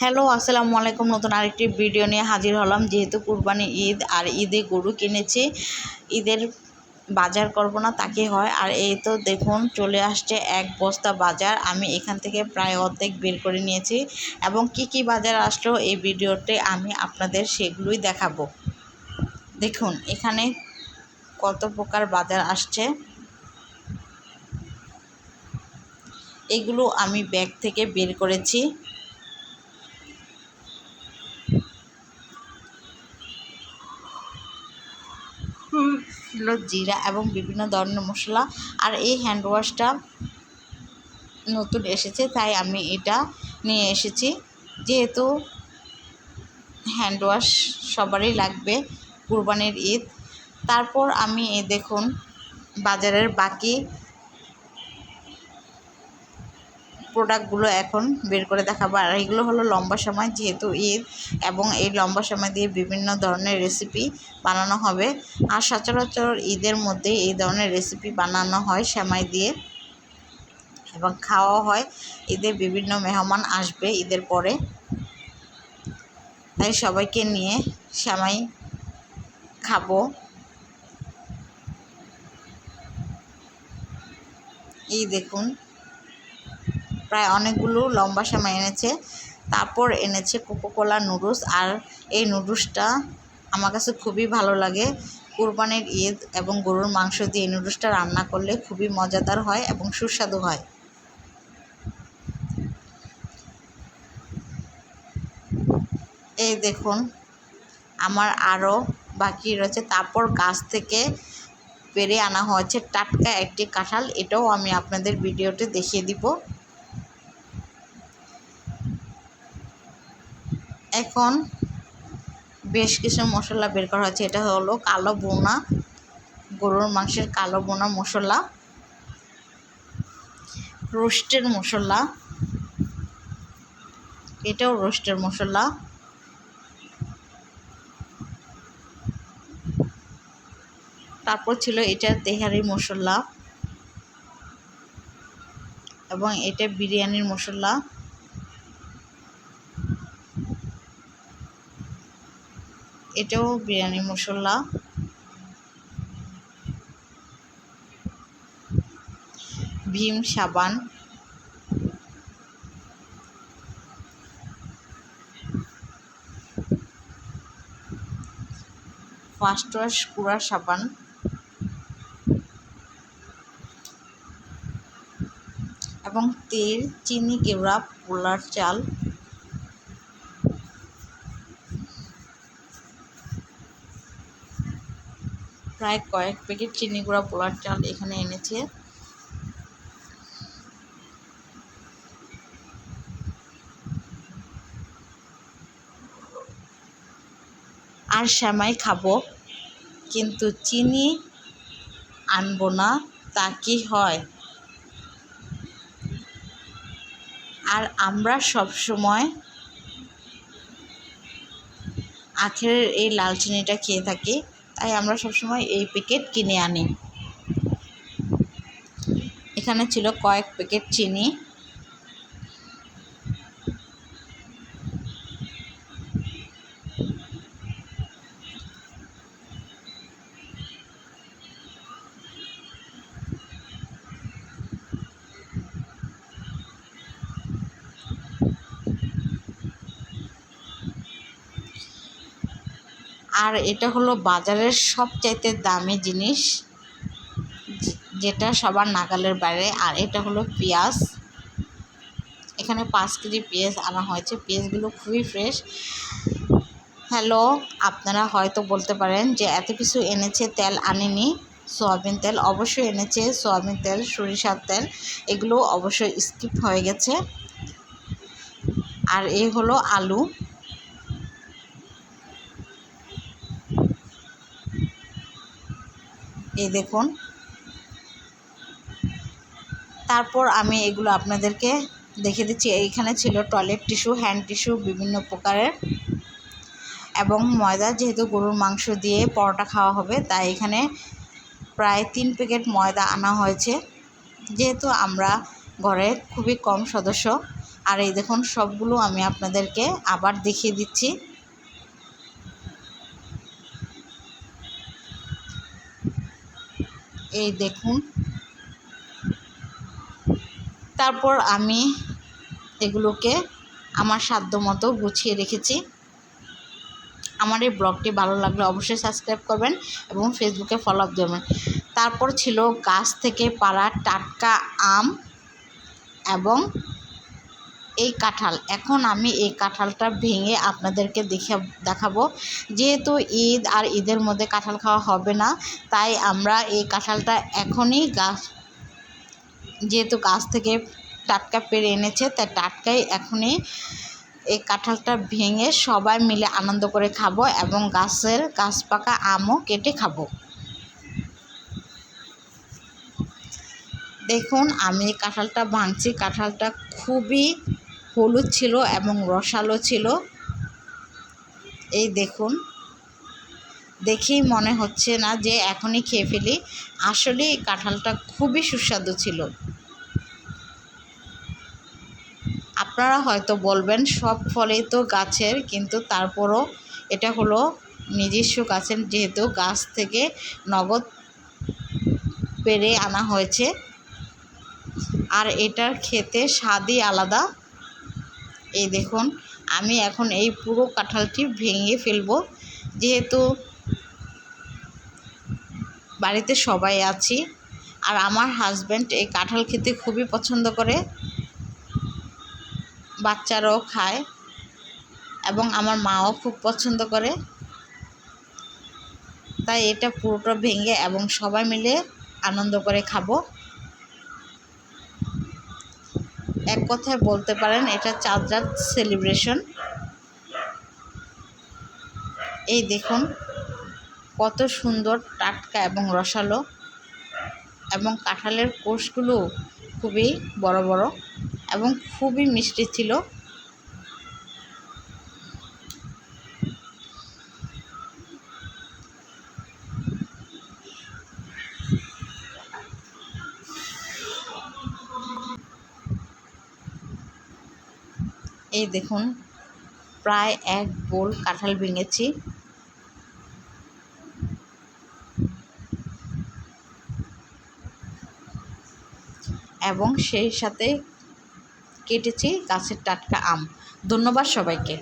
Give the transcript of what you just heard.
Hello, আসসালামু আলাইকুম। নতুন আরেকটি ভিডিও নিয়ে হাজির হলাম। যেহেতু কুরবানি ঈদ আর ঈদে গরু কিনেছি, ঈদের বাজার করব না তাকে হয়। আর এই তো দেখুন চলে আসছে এক বস্তা বাজার। আমি এখান থেকে প্রায় অর্ধেক বের করে নিয়েছি এবং কি কি বাজার আসলো এই ভিডিওতে আমি আপনাদের সেগুলোই দেখাবো। দেখুন এখানে কত প্রকার বাজার আসছে, এগুলো আমি ব্যাগ থেকে বের করেছি। হলো জিরা এবং বিভিন্ন ধরনের মশলা। আর এই হ্যান্ড ওয়াশটা নতুন এসেছে তাই আমি এটা নিয়ে এসেছি, যেহেতু হ্যান্ড ওয়াশ সবারই লাগবে কুরবানির ঈদ। তারপর আমি দেখুন বাজারের বাকি প্রোডাক্টগুলো এখন বের করে দেখাবো। আর এগুলো হলো লম্বা সময়, যেহেতু ঈদ এবং এই লম্বা সময় দিয়ে বিভিন্ন ধরনের রেসিপি বানানো হবে। আর সচরাচর ঈদের মধ্যে এই ধরনের রেসিপি বানানো হয় সেমাই দিয়ে এবং খাওয়া হয়। ঈদে বিভিন্ন মেহমান আসবে ঈদের পরে, তাই সবাইকে নিয়ে সেমাই খাবো। এই দেখুন প্রায় অনেকগুলো লম্বা সেমাই এনেছে। তারপর এনেছে কোকোকোলা নুডলস। আর এই নুডলসটা আমার কাছে খুবই ভালো লাগে। কুরবানির ঈদ এবং গরুর মাংস দিয়ে এই নুডলসটা রান্না করলে খুবই মজাদার হয় এবং সুস্বাদু হয়। এই দেখুন আমার আরও বাকি রয়েছে। তারপর গাছ থেকে পেরে আনা হয়েছে টাটকা একটি কাঁঠাল, এটাও আমি আপনাদের ভিডিওতে দেখিয়ে দিব। এখন বেশ কিছু মশলা বের করা হয়েছে। এটা হলো কালো বোনা, গরুর মাংসের কালো বোনা মশলা, রোস্টের মশলা, এটাও রোস্টের মশলা। তারপর ছিল এটা তেহারি মশলা এবং এটা বিরিয়ানির মশলা। এটাও বিরিয়ানি মশলা। ভীম সাবান, ফার্স্ট ওয়াশ কুড়া সাবান এবং তেল, চিনি গুঁড়া, পোলার চাল, প্রায় কয়েক প্যাকেট চিনি গুঁড়া পোলার চাল এখানে এনেছে। আর সেমাই খাবো কিন্তু চিনি আনবো না, তা কি হয়? আর আমরা সব সময় আখেরের এই লাল চিনিটা খেয়ে থাকি, তাই আমরা সবসময় এই প্যাকেট কিনে আনি। এখানে ছিল কয়েক প্যাকেট চিনি। আর এটা হলো বাজারের সবচাইতে দামি জিনিস, যেটা সবার নাগালের বাইরে। আর এটা হলো পেঁয়াজ। এখানে 5 কেজি পেঁয়াজ আনা হয়েছে। পেঁয়াজগুলো খুবই ফ্রেশ। হ্যালো, আপনারা হয়তো বলতে পারেন যে এত কিছু এনেছে, তেল আনেনি? সয়াবিন তেল অবশ্যই এনেছে, সয়াবিন তেল, সরিষার তেল, এগুলো অবশ্যই স্কিপ হয়ে গেছে। আর এই হলো আলু। এই দেখুন। তারপর আমি এগুলো আপনাদেরকে দেখে দিচ্ছি। এইখানে ছিল টয়লেট টিস্যু, হ্যান্ড টিস্যু বিভিন্ন প্রকারের এবং ময়দা। যেহেতু গরুর মাংস দিয়ে পরোটা খাওয়া হবে তাই এখানে প্রায় 3 প্যাকেট ময়দা আনা হয়েছে, যেহেতু আমরা ঘরে খুবই কম সদস্য। আর এই দেখুন সবগুলো আমি আপনাদেরকে আবার দেখিয়ে দিচ্ছি। এই দেখুন, তারপর আমি এগুলোকে আমার সাধ্যমতো গুছিয়ে রেখেছি। আমার এই ব্লগটি ভালো লাগলে অবশ্যই সাবস্ক্রাইব করবেন এবং ফেসবুকে ফলো আপ দেবেন। তারপর ছিল গাছ থেকে পাড়া টাটকা আম এবং এই কাঁঠাল। এখন আমি এই কাঁঠালটা ভেঙে আপনাদেরকে দেখাবো। যেহেতু ঈদ আর ঈদের মধ্যে কাঁঠাল খাওয়া হবে না, তাই আমরা এই কাঁঠালটা এখনই যেহেতু গাছ থেকে টাটকা পেড়ে এনেছে, তাই টাটকাই এখনই এই কাঁঠালটা ভেঙে সবাই মিলে আনন্দ করে খাবো এবং গাছ পাকা আমও কেটে খাবো। দেখুন আমি কাঁঠালটা ভাঙছি। কাঁঠালটা খুবই হলুদ ছিল এবং রসালো ছিল। এই দেখুন, দেখেই মনে হচ্ছে না যে এখনই খেয়ে ফেলি। আসলে এই কাঁঠালটা খুবই সুস্বাদু ছিল। আপনারা হয়তো বলবেন সব ফলেই তো গাছের, কিন্তু তারপরও এটা হলো নিজস্ব গাছের, যেহেতু গাছ থেকে নগদ পেড়ে আনা হয়েছে। আর এটার খেতে স্বাদই আলাদা। এই দেখুন আমি এখন এই পুরো কাঁঠালটি ভেঙে ফেলবো, যেহেতু বাড়িতে সবাই আছি। আর আমার হাজব্যান্ড এই কাঁঠাল খেতে খুবই পছন্দ করে, বাচ্চারাও খায় এবং আমার মাও খুব পছন্দ করে। তাই এটা পুরোটা ভেঙে এবং সবাই মিলে আনন্দ করে খাবো। এক কথায় বলতে পারেন এটা চাঁদ রাত সেলিব্রেশন। এই দেখুন কত সুন্দর টাটকা এবং রসালো, এবং কাঁঠালের কোষগুলো খুবই বড় বড় এবং খুবই মিষ্টি ছিল। এই দেখুন প্রায় এক বোল কাঁঠাল ভেঙেছি এবং সেই সাথে কেটেছি গাছের টাটকা আম। ধন্যবাদ সবাইকে।